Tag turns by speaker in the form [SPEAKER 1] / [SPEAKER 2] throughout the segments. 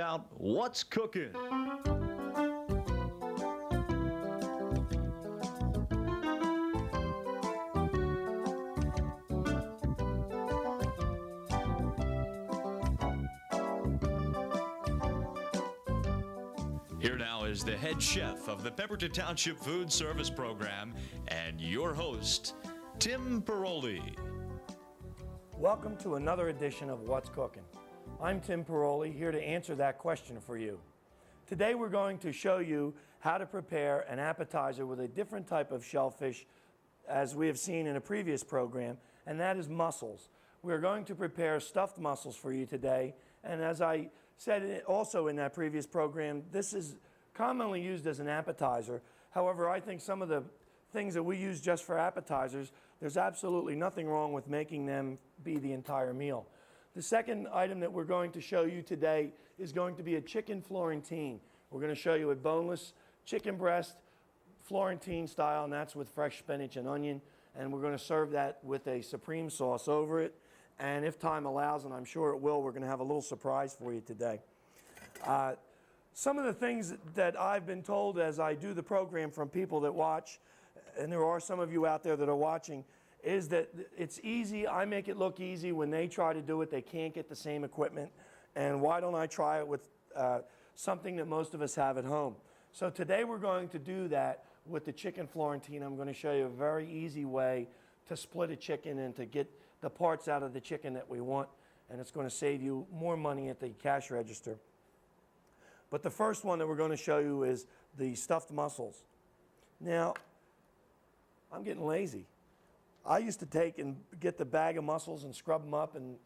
[SPEAKER 1] Out what's cooking. Here now is the head chef of the Pemberton Township Food Service Program and your host, Tim Paroli.
[SPEAKER 2] Welcome to another edition of What's Cooking. I'm Tim Paroli, here to answer that question for you. Today we're going to show you how to prepare an appetizer with a different type of shellfish as we have seen in a previous program, and that is mussels. We're going to prepare stuffed mussels for you today, and as I said also in that previous program, this is commonly used as an appetizer. However, I think some of the things that we use just for appetizers, there's absolutely nothing wrong with making them be the entire meal. The second item that we're going to show you today is going to be a chicken Florentine. We're going to show you a boneless chicken breast, Florentine style, and that's with fresh spinach and onion. And we're going to serve that with a supreme sauce over it. And if time allows, and I'm sure it will, we're going to have a little surprise for you today. Some of the things that I've been told as I do the program from people that watch, and there are some of you out there that are watching, is that it's easy. I make it look easy. When they try to do it, they can't get the same equipment. And why don't I try it with something that most of us have at home? So today we're going to do that with the chicken Florentine. I'm going to show you a very easy way to split a chicken and to get the parts out of the chicken that we want. And it's going to save you more money at the cash register. But the first one that we're going to show you is the stuffed mussels. Now, I'm getting lazy. I used to take and get the bag of mussels and scrub them up and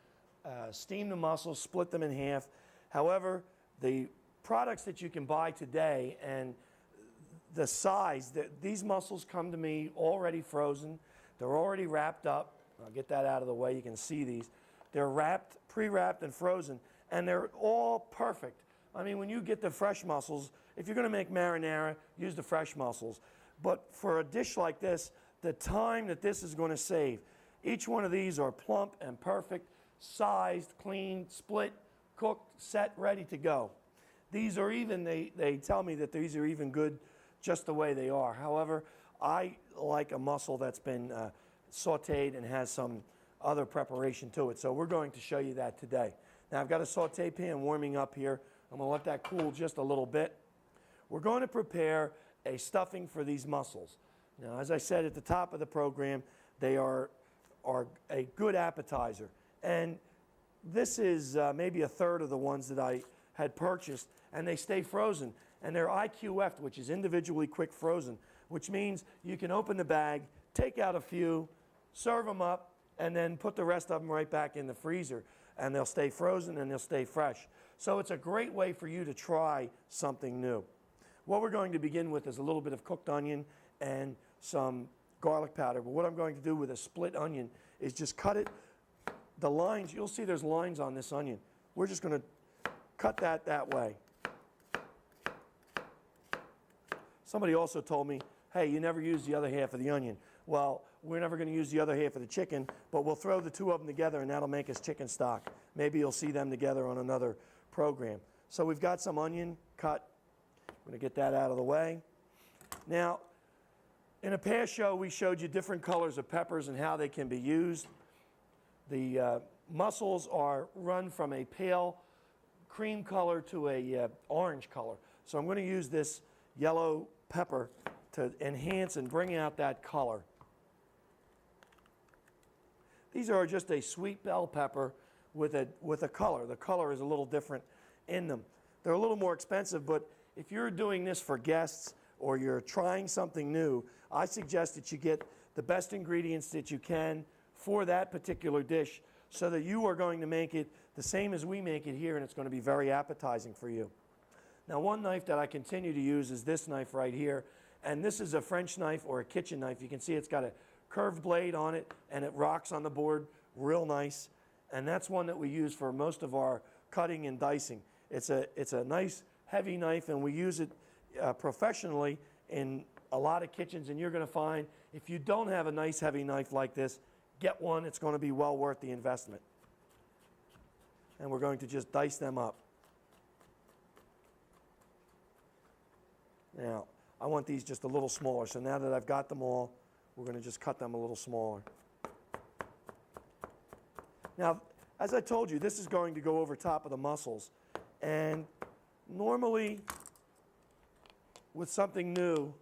[SPEAKER 2] steam the mussels, split them in half. However, the products that you can buy today and the size, these mussels come to me already frozen. They're already wrapped up. I'll get that out of the way. You can see these. They're wrapped, pre-wrapped and frozen, and they're all perfect. I mean, when you get the fresh mussels, if you're going to make marinara, use the fresh mussels. But for a dish like this, the time that this is going to save. Each one of these are plump and perfect, sized, clean, split, cooked, set, ready to go. These are even, they tell me that these are even good just the way they are. However, I like a mussel that's been sauteed and has some other preparation to it. So we're going to show you that today. Now I've got a saute pan warming up here. I'm going to let that cool just a little bit. We're going to prepare a stuffing for these mussels. Now, as I said at the top of the program, they are a good appetizer. And this is maybe a third of the ones that I had purchased, and they stay frozen. And they're IQF'd, which is individually quick frozen, which means you can open the bag, take out a few, serve them up, and then put the rest of them right back in the freezer. And they'll stay frozen and they'll stay fresh. So it's a great way for you to try something new. What we're going to begin with is a little bit of cooked onion and some garlic powder. But what I'm going to do with a split onion is just cut it, the lines, you'll see there's lines on this onion. We're just going to cut that way. Somebody also told me, hey, you never use the other half of the onion. Well, we're never going to use the other half of the chicken, but we'll throw the two of them together and that'll make us chicken stock. Maybe you'll see them together on another program. So we've got some onion cut. I'm going to get that out of the way. Now, in a past show, we showed you different colors of peppers and how they can be used. The mussels are run from a pale cream color to a orange color. So I'm going to use this yellow pepper to enhance and bring out that color. These are just a sweet bell pepper with a color. The color is a little different in them. They're a little more expensive, but if you're doing this for guests or you're trying something new, I suggest that you get the best ingredients that you can for that particular dish so that you are going to make it the same as we make it here, and it's going to be very appetizing for you. Now, one knife that I continue to use is this knife right here, and this is a French knife or a kitchen knife. You can see it's got a curved blade on it, and it rocks on the board real nice, and that's one that we use for most of our cutting and dicing. It's a nice heavy knife, and we use it professionally in a lot of kitchens, and you're going to find if you don't have a nice heavy knife like this, get one. It's going to be well worth the investment. And we're going to just dice them up. Now, I want these just a little smaller. So now that I've got them all, we're going to just cut them a little smaller. Now, as I told you, this is going to go over top of the mussels. And normally, with something new,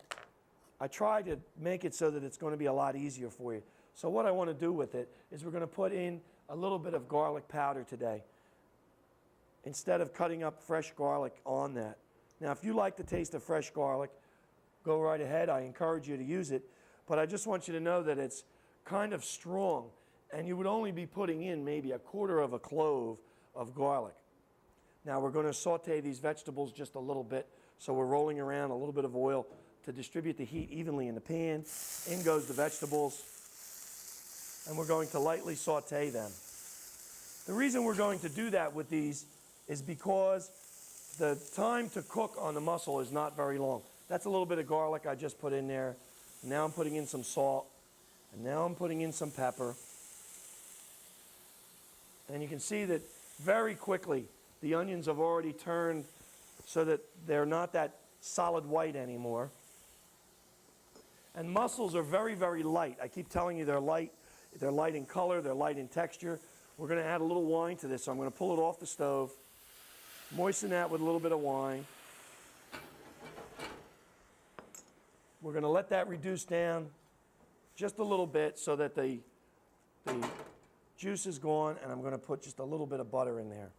[SPEAKER 2] I try to make it so that it's going to be a lot easier for you. So what I want to do with it is we're going to put in a little bit of garlic powder today, instead of cutting up fresh garlic on that. Now, if you like the taste of fresh garlic, go right ahead. I encourage you to use it. But I just want you to know that it's kind of strong, and you would only be putting in maybe a quarter of a clove of garlic. Now, we're going to saute these vegetables just a little bit. So we're rolling around a little bit of oil to distribute the heat evenly in the pan. In goes the vegetables, and we're going to lightly saute them. The reason we're going to do that with these is because the time to cook on the mussel is not very long. That's a little bit of garlic I just put in there. Now I'm putting in some salt, and now I'm putting in some pepper. And you can see that very quickly the onions have already turned so that they're not that solid white anymore. And mussels are very, very light. I keep telling you they're light. They're light in color, they're light in texture. We're going to add a little wine to this, so I'm going to pull it off the stove, moisten that with a little bit of wine. We're going to let that reduce down just a little bit so that the juice is gone, and I'm going to put just a little bit of butter in there.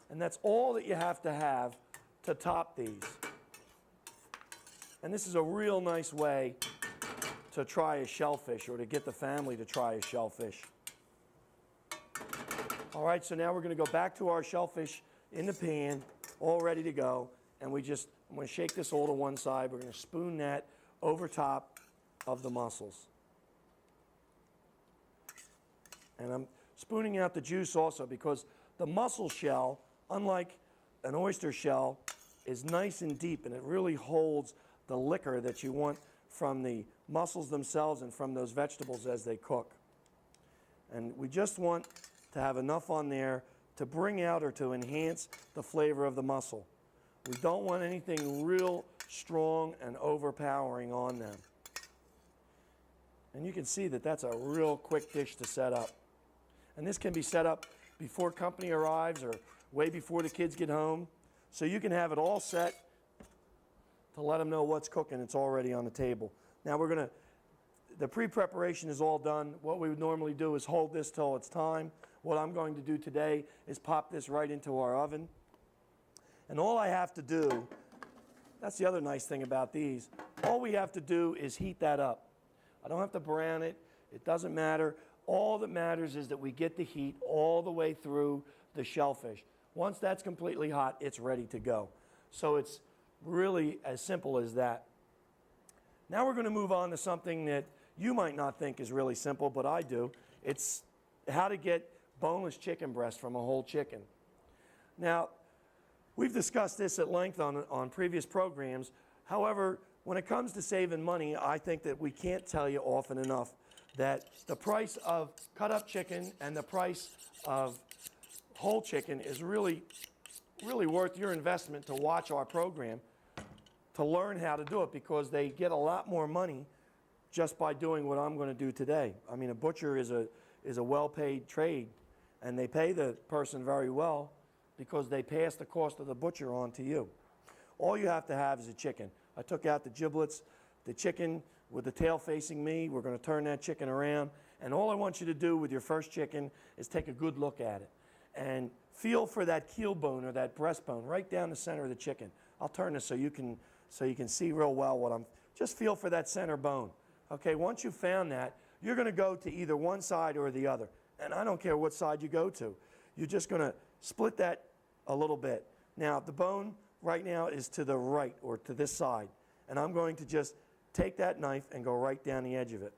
[SPEAKER 2] And that's all that you have to top these. And this is a real nice way to try a shellfish, or to get the family to try a shellfish. All right, so now we're going to go back to our shellfish in the pan, all ready to go. And I'm going to shake this all to one side. We're going to spoon that over top of the mussels. And I'm spooning out the juice also because the mussel shell, unlike an oyster shell, is nice and deep, and it really holds the liquor that you want from the mussels themselves and from those vegetables as they cook. And we just want to have enough on there to bring out or to enhance the flavor of the mussel. We don't want anything real strong and overpowering on them. And you can see that that's a real quick dish to set up. And this can be set up before company arrives or way before the kids get home. So you can have it all set to let them know what's cooking. It's already on the table. Now the pre-preparation is all done. What we would normally do is hold this till it's time. What I'm going to do today is pop this right into our oven. And all I have to do, that's the other nice thing about these, all we have to do is heat that up. I don't have to brown it. It doesn't matter. All that matters is that we get the heat all the way through the shellfish. Once that's completely hot, it's ready to go. So it's really as simple as that. Now we're going to move on to something that you might not think is really simple, but I do. It's how to get boneless chicken breast from a whole chicken. Now, we've discussed this at length on previous programs. However, when it comes to saving money, I think that we can't tell you often enough that the price of cut-up chicken and the price of whole chicken is really worth your investment to watch our program, to learn how to do it, because they get a lot more money just by doing what I'm going to do today. I mean, a butcher is a well-paid trade, and they pay the person very well because they pass the cost of the butcher on to you. All you have to have is a chicken. I took out the giblets, the chicken with the tail facing me. We're going to turn that chicken around, and all I want you to do with your first chicken is take a good look at it and feel for that keel bone or that breastbone right down the center of the chicken. I'll turn this so you can see real well what I'm. Just feel for that center bone. Okay, once you've found that, you're going to go to either one side or the other. And I don't care what side you go to. You're just going to split that a little bit. Now, the bone right now is to the right or to this side. And I'm going to just take that knife and go right down the edge of it.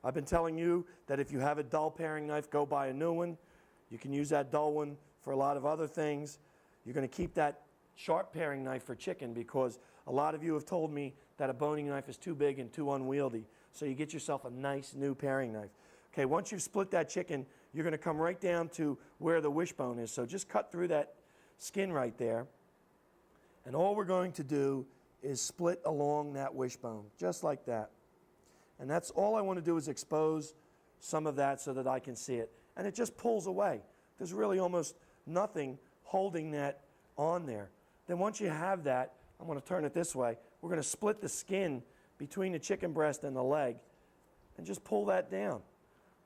[SPEAKER 2] I've been telling you that if you have a dull paring knife, go buy a new one. You can use that dull one for a lot of other things. You're going to keep that sharp paring knife for chicken because a lot of you have told me that a boning knife is too big and too unwieldy. So you get yourself a nice new paring knife. Okay, once you've split that chicken, you're going to come right down to where the wishbone is. So just cut through that skin right there. And all we're going to do is split along that wishbone, just like that. And that's all I want to do, is expose some of that so that I can see it. And it just pulls away. There's really almost nothing holding that on there. Then once you have that, I'm going to turn it this way. We're going to split the skin between the chicken breast and the leg and just pull that down.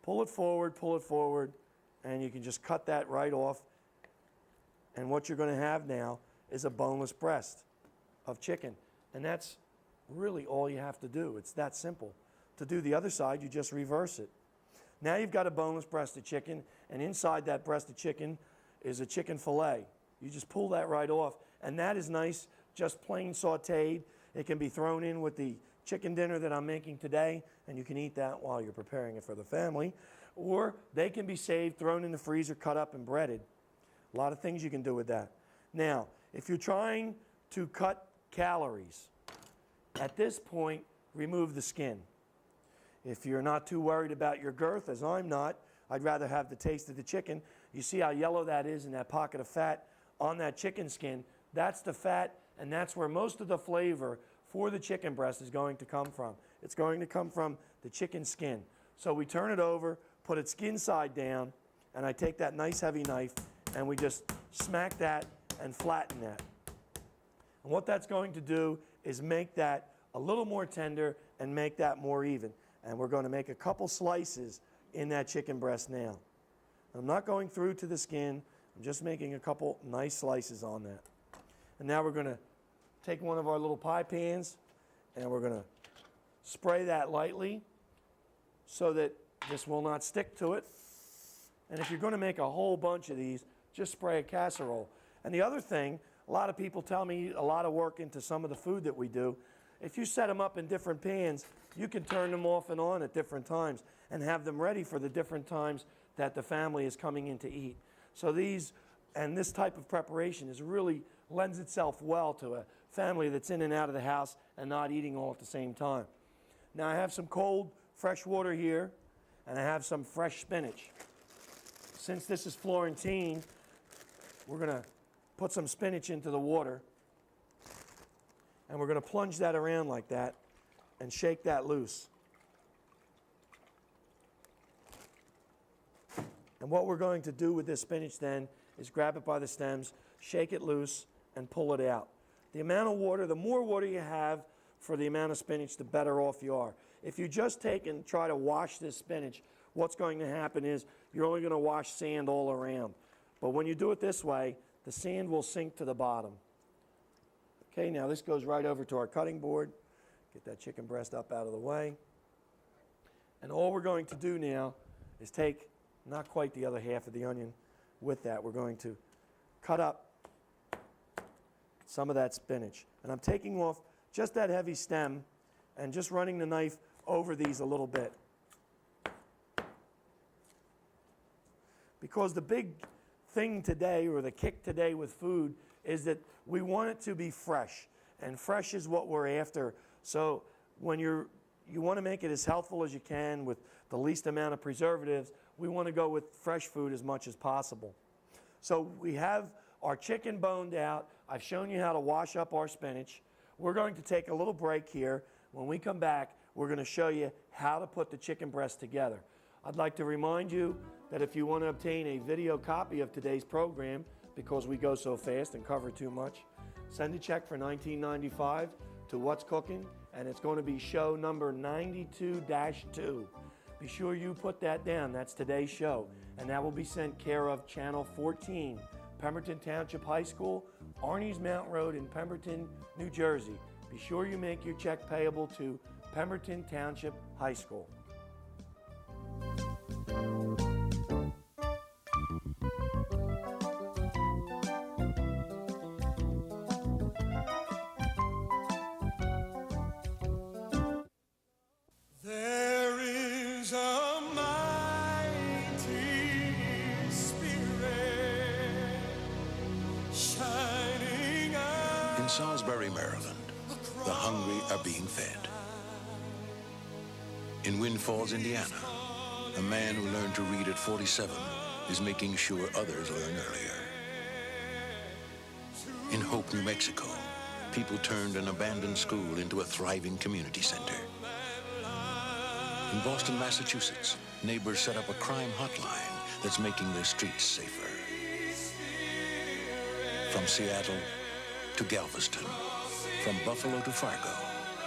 [SPEAKER 2] Pull it forward, and you can just cut that right off. And what you're going to have now is a boneless breast of chicken. And that's really all you have to do. It's that simple. To do the other side, you just reverse it. Now you've got a boneless breast of chicken, and inside that breast of chicken is a chicken fillet. You just pull that right off, and that is nice, just plain sautéed. It can be thrown in with the chicken dinner that I'm making today, and you can eat that while you're preparing it for the family. Or they can be saved, thrown in the freezer, cut up, and breaded. A lot of things you can do with that. Now, if you're trying to cut calories, at this point, remove the skin. If you're not too worried about your girth, as I'm not, I'd rather have the taste of the chicken. You see how yellow that is in that pocket of fat on that chicken skin? That's the fat, and that's where most of the flavor for the chicken breast is going to come from. It's going to come from the chicken skin. So we turn it over, put it skin side down, and I take that nice heavy knife, and we just smack that and flatten that. And what that's going to do is make that a little more tender and make that more even. And we're going to make a couple slices in that chicken breast now. I'm not going through to the skin. I'm just making a couple nice slices on that. And now we're going to take one of our little pie pans, and we're going to spray that lightly so that this will not stick to it. And if you're going to make a whole bunch of these, just spray a casserole. And the other thing, a lot of people tell me a lot of work into some of the food that we do. If you set them up in different pans, you can turn them off and on at different times and have them ready for the different times that the family is coming in to eat. So this type of preparation really lends itself well to a family that's in and out of the house and not eating all at the same time. Now I have some cold, fresh water here, and I have some fresh spinach. Since this is Florentine, we're going to put some spinach into the water, and we're going to plunge that around like that and shake that loose. And what we're going to do with this spinach then is grab it by the stems, shake it loose, and pull it out. The amount of water, the more water you have for the amount of spinach, the better off you are. If you just take and try to wash this spinach, what's going to happen is you're only going to wash sand all around. But when you do it this way, the sand will sink to the bottom. Okay, now this goes right over to our cutting board. Get that chicken breast up out of the way. And all we're going to do now is take, not quite the other half of the onion with that, we're going to cut up some of that spinach. And I'm taking off just that heavy stem and just running the knife over these a little bit. Because the big thing today, or the kick today with food, is that we want it to be fresh. And fresh is what we're after. So when you want to make it as healthful as you can with the least amount of preservatives, we want to go with fresh food as much as possible. So we have our chicken boned out. I've shown you how to wash up our spinach. We're going to take a little break here. When we come back, we're going to show you how to put the chicken breast together. I'd like to remind you that if you want to obtain a video copy of today's program, because we go so fast and cover too much, send a check for $19.95 to What's Cooking, and it's going to be show number 92-2. Be sure you put that down. That's today's show, and that will be sent care of Channel 14, Pemberton Township High School, Arnie's Mount Road in Pemberton, New Jersey. Be sure you make your check payable to Pemberton Township High School.
[SPEAKER 3] There is a mighty spirit shining out.
[SPEAKER 4] In Salisbury, Maryland, the hungry are being fed. In Wind Falls, Indiana, a man who learned to read at 47 is making sure others learn earlier. In Hope, New Mexico, people turned an abandoned school into a thriving community center. In Boston, Massachusetts, neighbors set up a crime hotline that's making their streets safer. From Seattle to Galveston, from Buffalo to Fargo,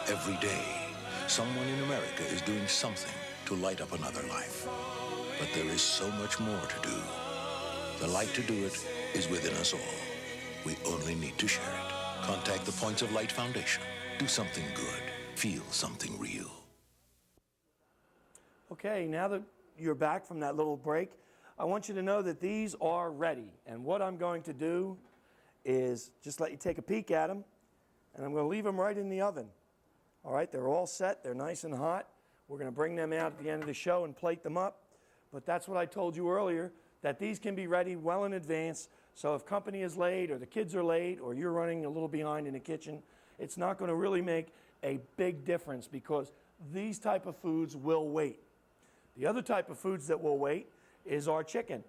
[SPEAKER 4] every day, someone in America is doing something to light up another life. But there is so much more to do. The light to do it is within us all. We only need to share it. Contact the Points of Light Foundation. Do something good. Feel something real.
[SPEAKER 2] Okay, now that you're back from that little break, I want you to know that these are ready. And what I'm going to do is just let you take a peek at them, and I'm going to leave them right in the oven. All right, they're all set. They're nice and hot. We're going to bring them out at the end of the show and plate them up. But that's what I told you earlier, that these can be ready well in advance. So if company is late or the kids are late or you're running a little behind in the kitchen, it's not going to really make a big difference because these type of foods will wait. The other type of foods that will wait is our chicken.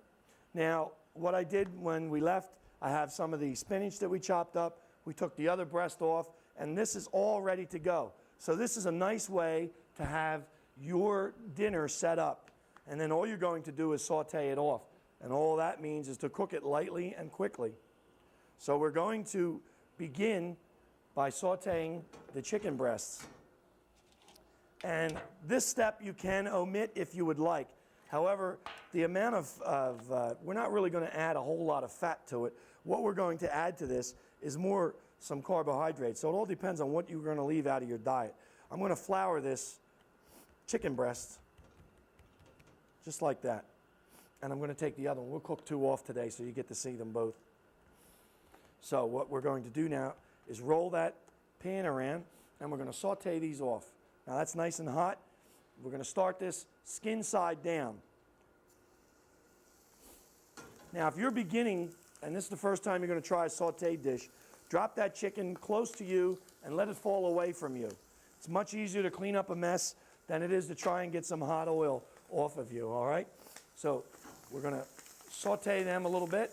[SPEAKER 2] Now, what I did when we left, I have some of the spinach that we chopped up. We took the other breast off, and this is all ready to go. So this is a nice way to have your dinner set up. And then all you're going to do is saute it off. And all that means is to cook it lightly and quickly. So we're going to begin by sauteing the chicken breasts. And this step you can omit if you would like. However, the amount of we're not really going to add a whole lot of fat to it. What we're going to add to this is some carbohydrates. So it all depends on what you're going to leave out of your diet. I'm going to flour this chicken breast just like that. And I'm going to take the other one. We'll cook two off today so you get to see them both. So what we're going to do now is roll that pan around, and we're going to saute these off. Now that's nice and hot. We're going to start this skin side down. Now if you're beginning, and this is the first time you're going to try a sauteed dish, drop that chicken close to you and let it fall away from you. It's much easier to clean up a mess than it is to try and get some hot oil off of you, all right? So we're going to saute them a little bit.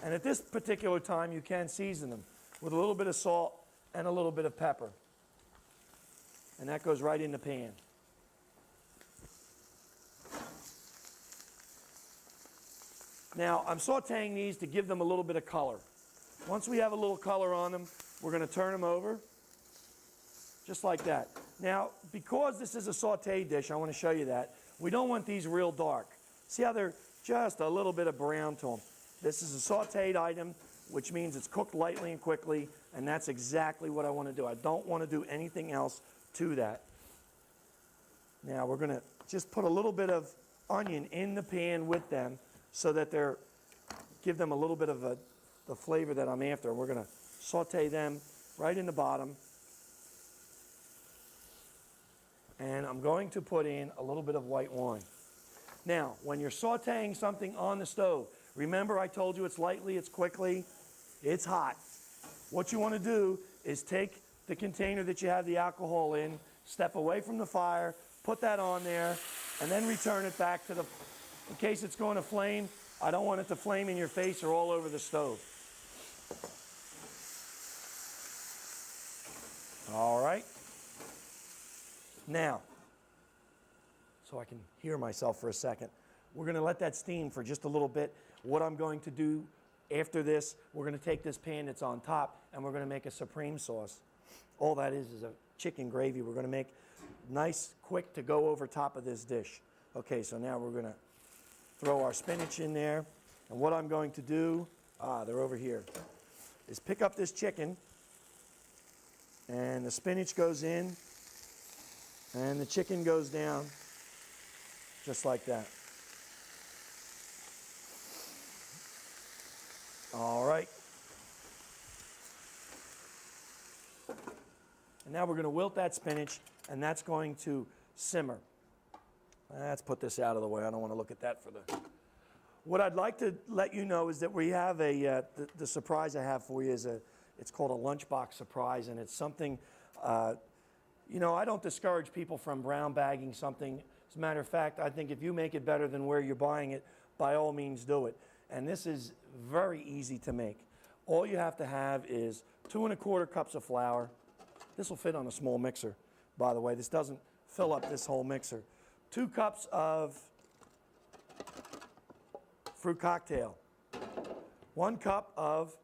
[SPEAKER 2] And at this particular time, you can season them with a little bit of salt and a little bit of pepper. And that goes right in the pan. Now, I'm sauteing these to give them a little bit of color. Once we have a little color on them, we're going to turn them over, just like that. Now, because this is a sauté dish, I want to show you that. We don't want these real dark. See how they're just a little bit of brown to them. This is a sautéed item, which means it's cooked lightly and quickly, and that's exactly what I want to do. I don't want to do anything else to that. Now, we're going to just put a little bit of onion in the pan with them so that give them a little bit of the flavor that I'm after. We're going to sauté them right in the bottom. And I'm going to put in a little bit of white wine. Now, when you're sautéing something on the stove, remember I told you it's lightly, it's quickly, it's hot. What you want to do is take the container that you have the alcohol in, step away from the fire, put that on there, and then return it back to in case it's going to flame, I don't want it to flame in your face or all over the stove. All right. Now, so I can hear myself for a second, we're going to let that steam for just a little bit. What I'm going to do after this, we're going to take this pan that's on top and we're going to make a supreme sauce. All that is a chicken gravy we're going to make nice, quick to go over top of this dish. Okay, so now we're going to throw our spinach in there. And what I'm going to do, they're over here, is pick up this chicken and the spinach goes in and the chicken goes down just like that. All right. And now we're going to wilt that spinach, and that's going to simmer. Let's put this out of the way. I don't want to look at that for the... What I'd like to let you know is that we have the surprise I have for you is it's called a lunchbox surprise, and it's something, you know, I don't discourage people from brown bagging something. As a matter of fact, I think if you make it better than where you're buying it, by all means do it. And this is very easy to make. All you have to have is 2 1/4 cups of flour. This will fit on a small mixer, by the way. This doesn't fill up this whole mixer. 2 cups of fruit cocktail. 1 cup of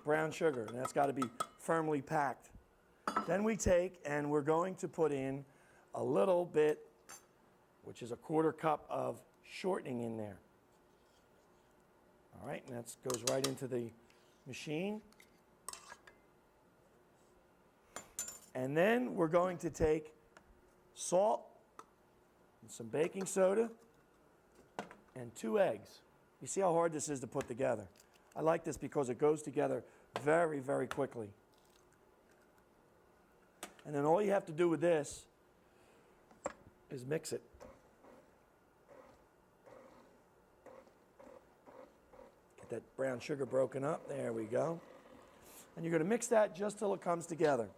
[SPEAKER 2] brown sugar, and that's got to be firmly packed. Then we take and we're going to put in a little bit, which is a 1/4 cup of shortening in there. All right, and that goes right into the machine. And then we're going to take salt and some baking soda and 2 eggs. You see how hard this is to put together? I like this because it goes together very, very quickly. And then all you have to do with this is mix it. Get that brown sugar broken up. There we go. And you're going to mix that just till it comes together.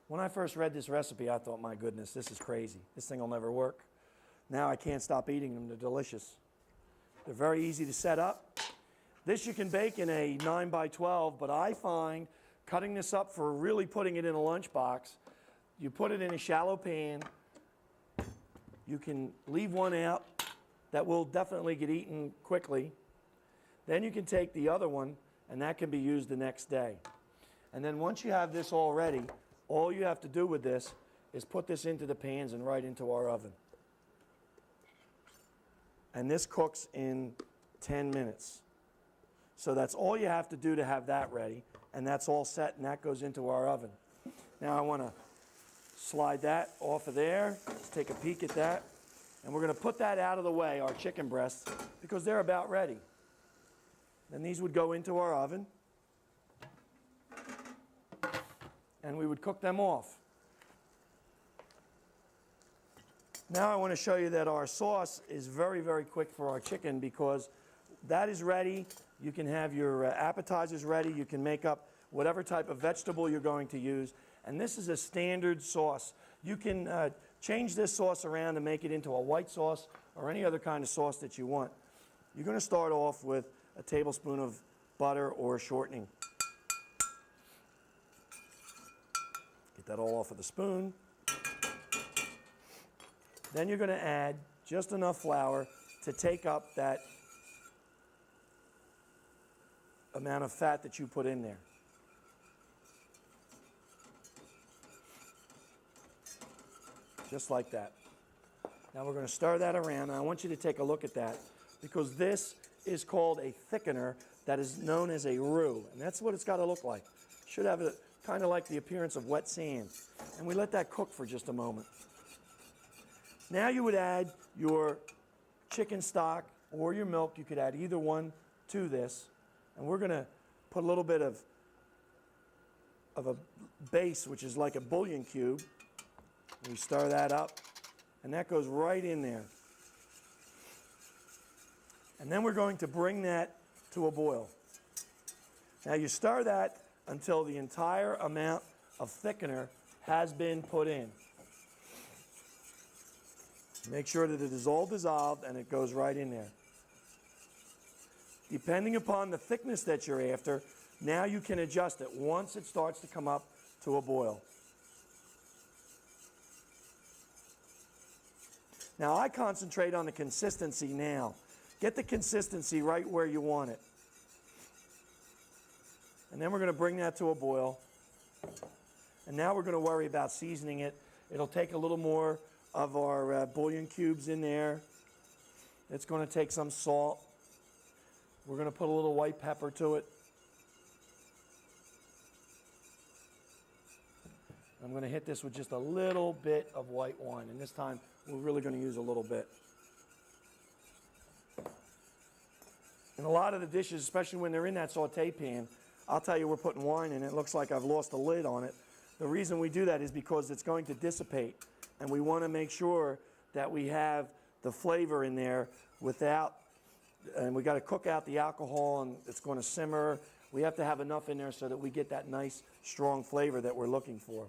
[SPEAKER 2] When I first read this recipe, I thought, my goodness, this is crazy. This thing will never work. Now I can't stop eating them. They're delicious. They're very easy to set up. This you can bake in a 9 by 12, but I find cutting this up for really putting it in a lunchbox, you put it in a shallow pan. You can leave one out that will definitely get eaten quickly. Then you can take the other one, and that can be used the next day. And then once you have this all ready, all you have to do with this is put this into the pans and right into our oven. And this cooks in 10 minutes. So that's all you have to do to have that ready, and that's all set, and that goes into our oven. Now I want to slide that off of there. Let's take a peek at that. And we're going to put that out of the way, our chicken breasts, because they're about ready. Then these would go into our oven, and we would cook them off. Now I want to show you that our sauce is very, very quick for our chicken because that is ready. You can have your appetizers ready. You can make up whatever type of vegetable you're going to use. And this is a standard sauce. You can change this sauce around and make it into a white sauce or any other kind of sauce that you want. You're going to start off with a tablespoon of butter or shortening. Get that all off of the spoon. Then you're going to add just enough flour to take up that amount of fat that you put in there. Just like that. Now we're going to stir that around. And I want you to take a look at that because this is called a thickener that is known as a roux. And that's what it's got to look like. It should have a kind of like the appearance of wet sand. And we let that cook for just a moment. Now you would add your chicken stock or your milk. You could add either one to this. And we're going to put a little bit of a base, which is like a bouillon cube. We stir that up, and that goes right in there. And then we're going to bring that to a boil. Now you stir that until the entire amount of thickener has been put in. Make sure that it is all dissolved and it goes right in there. Depending upon the thickness that you're after, now you can adjust it once it starts to come up to a boil. Now I concentrate on the consistency now. Get the consistency right where you want it. And then we're going to bring that to a boil. And now we're going to worry about seasoning it. It'll take a little more of our bouillon cubes in there. It's going to take some salt. We're going to put a little white pepper to it. I'm going to hit this with just a little bit of white wine. And this time, we're really going to use a little bit. In a lot of the dishes, especially when they're in that saute pan, I'll tell you we're putting wine in it. It looks like I've lost the lid on it. The reason we do that is because it's going to dissipate. And we want to make sure that we have the flavor in there without, and we got to cook out the alcohol and it's going to simmer. We have to have enough in there so that we get that nice, strong flavor that we're looking for.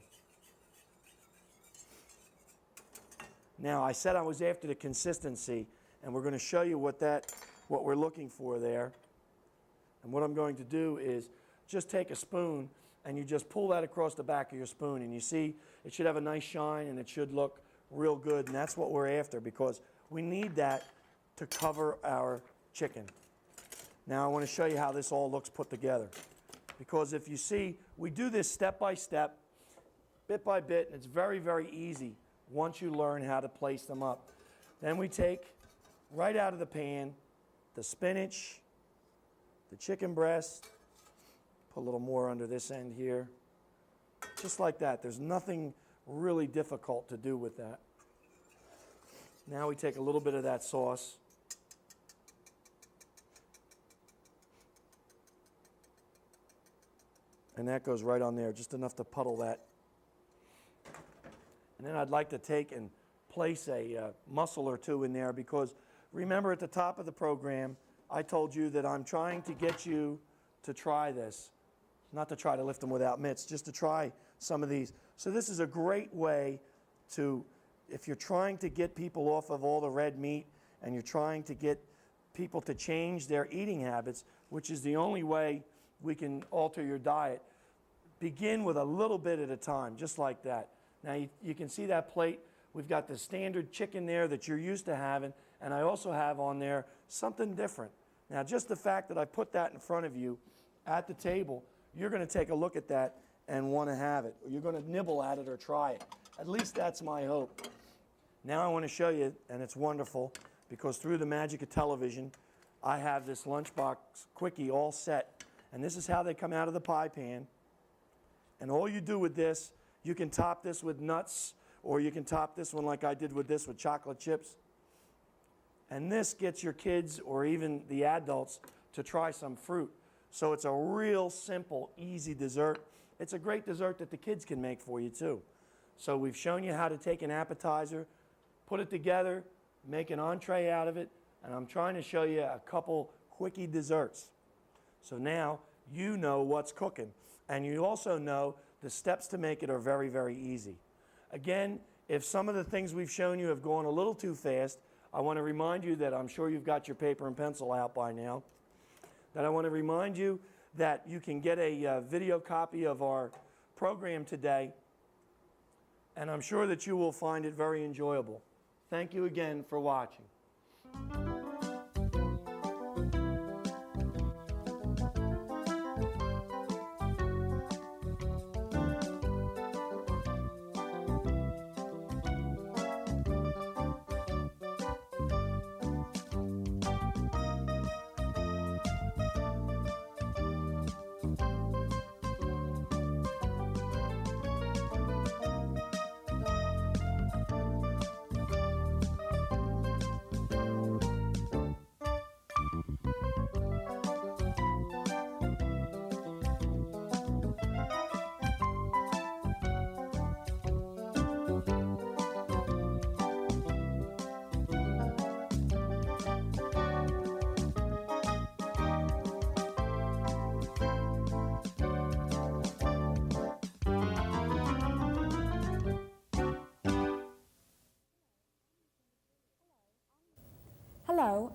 [SPEAKER 2] Now, I said I was after the consistency, and we're going to show you what we're looking for there. And what I'm going to do is just take a spoon, and you just pull that across the back of your spoon, and you see it should have a nice shine, and it should look real good, and that's what we're after, because we need that to cover our chicken. Now, I want to show you how this all looks put together, because if you see, we do this step by step, bit by bit, and it's very, very easy once you learn how to place them up. Then we take, right out of the pan, the spinach, the chicken breast, put a little more under this end here, just like that. There's nothing really difficult to do with that. Now we take a little bit of that sauce, and that goes right on there, just enough to puddle that. And then I'd like to take and place a mussel or two in there, because remember at the top of the program, I told you that I'm trying to get you to try this. Not to try to lift them without mitts, just to try some of these. So this is a great way to, if you're trying to get people off of all the red meat and you're trying to get people to change their eating habits, which is the only way we can alter your diet, begin with a little bit at a time, just like that. Now you can see that plate. We've got the standard chicken there that you're used to having, and I also have on there something different. Now, just the fact that I put that in front of you at the table, you're going to take a look at that and want to have it, or you're going to nibble at it or try it. At least that's my hope. Now I want to show you, and it's wonderful, because through the magic of television, I have this lunchbox quickie all set, and this is how they come out of the pie pan. And all you do with this, you can top this with nuts, or you can top this one like I did with this with chocolate chips. And this gets your kids or even the adults to try some fruit. So it's a real simple, easy dessert. It's a great dessert that the kids can make for you too. So we've shown you how to take an appetizer, put it together, make an entree out of it, and I'm trying to show you a couple quickie desserts. So now you know what's cooking, and you also know the steps to make it are very, very easy. Again, if some of the things we've shown you have gone a little too fast, I want to remind you that I'm sure you've got your paper and pencil out by now, that I want to remind you that you can get a video copy of our program today, and I'm sure that you will find it very enjoyable. Thank you again for watching.
[SPEAKER 5] Hello.